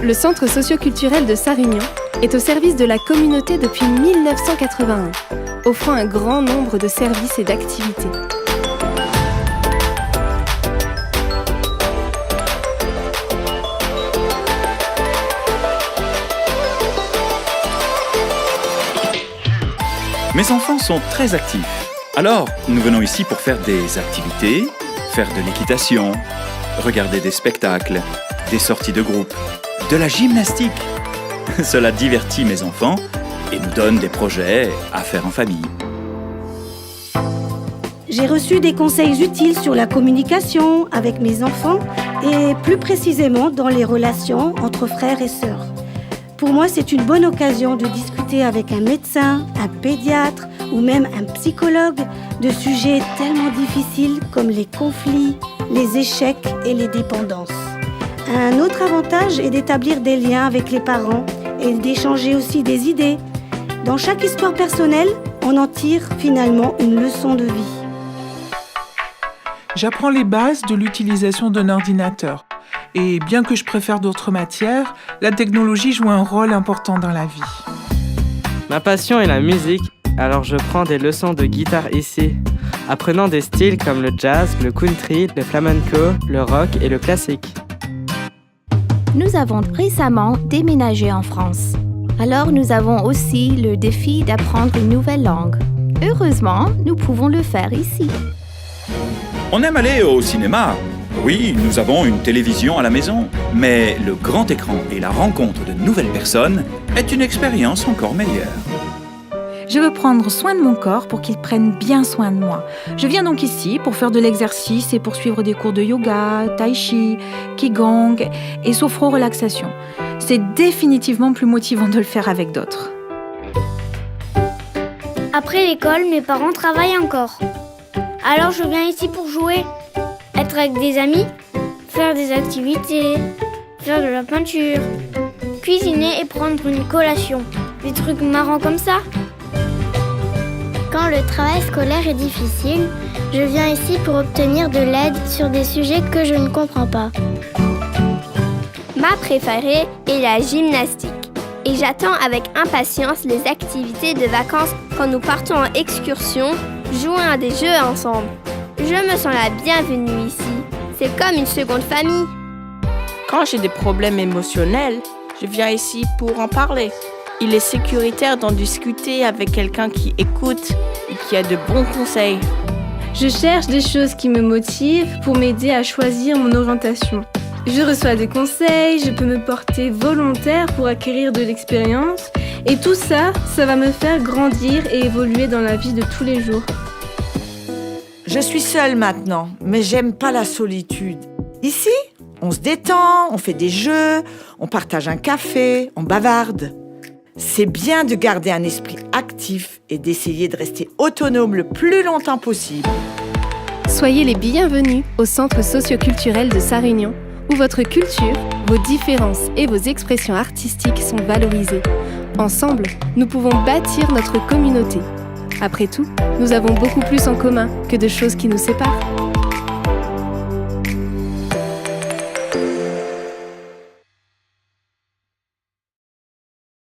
Le Centre socioculturel de Sarre-Union est au service de la communauté depuis 1981, offrant un grand nombre de services et d'activités. Mes enfants sont très actifs. Alors, nous venons ici pour faire des activités, faire de l'équitation, regarder des spectacles, des sorties de groupe, de la gymnastique. Cela divertit mes enfants et nous donne des projets à faire en famille. J'ai reçu des conseils utiles sur la communication avec mes enfants et plus précisément dans les relations entre frères et sœurs. Pour moi, c'est une bonne occasion de discuter avec un médecin, un pédiatre ou même un psychologue de sujets tellement difficiles comme les conflits, les échecs et les dépendances. Un autre avantage est d'établir des liens avec les parents et d'échanger aussi des idées. Dans chaque histoire personnelle, on en tire finalement une leçon de vie. J'apprends les bases de l'utilisation d'un ordinateur. Et bien que je préfère d'autres matières, la technologie joue un rôle important dans la vie. Ma passion est la musique, alors je prends des leçons de guitare ici, apprenant des styles comme le jazz, le country, le flamenco, le rock et le classique. Nous avons récemment déménagé en France. Alors nous avons aussi le défi d'apprendre une nouvelle langue. Heureusement, nous pouvons le faire ici. On aime aller au cinéma. Oui, nous avons une télévision à la maison. Mais le grand écran et la rencontre de nouvelles personnes est une expérience encore meilleure. Je veux prendre soin de mon corps pour qu'il prenne bien soin de moi. Je viens donc ici pour faire de l'exercice et pour suivre des cours de yoga, tai chi, qigong et sophro-relaxation. C'est définitivement plus motivant de le faire avec d'autres. Après l'école, mes parents travaillent encore. Alors je viens ici pour jouer, être avec des amis, faire des activités, faire de la peinture, cuisiner et prendre une collation. Des trucs marrants comme ça. Quand le travail scolaire est difficile, je viens ici pour obtenir de l'aide sur des sujets que je ne comprends pas. Ma préférée est la gymnastique. Et j'attends avec impatience les activités de vacances quand nous partons en excursion, jouer à des jeux ensemble. Je me sens la bienvenue ici. C'est comme une seconde famille. Quand j'ai des problèmes émotionnels, je viens ici pour en parler. Il est sécuritaire d'en discuter avec quelqu'un qui écoute et qui a de bons conseils. Je cherche des choses qui me motivent pour m'aider à choisir mon orientation. Je reçois des conseils, je peux me porter volontaire pour acquérir de l'expérience. Et tout ça, ça va me faire grandir et évoluer dans la vie de tous les jours. Je suis seule maintenant, mais j'aime pas la solitude. Ici, on se détend, on fait des jeux, on partage un café, on bavarde. C'est bien de garder un esprit actif et d'essayer de rester autonome le plus longtemps possible. Soyez les bienvenus au Centre socioculturel de Sarre-Union, où votre culture, vos différences et vos expressions artistiques sont valorisées. Ensemble, nous pouvons bâtir notre communauté. Après tout, nous avons beaucoup plus en commun que de choses qui nous séparent.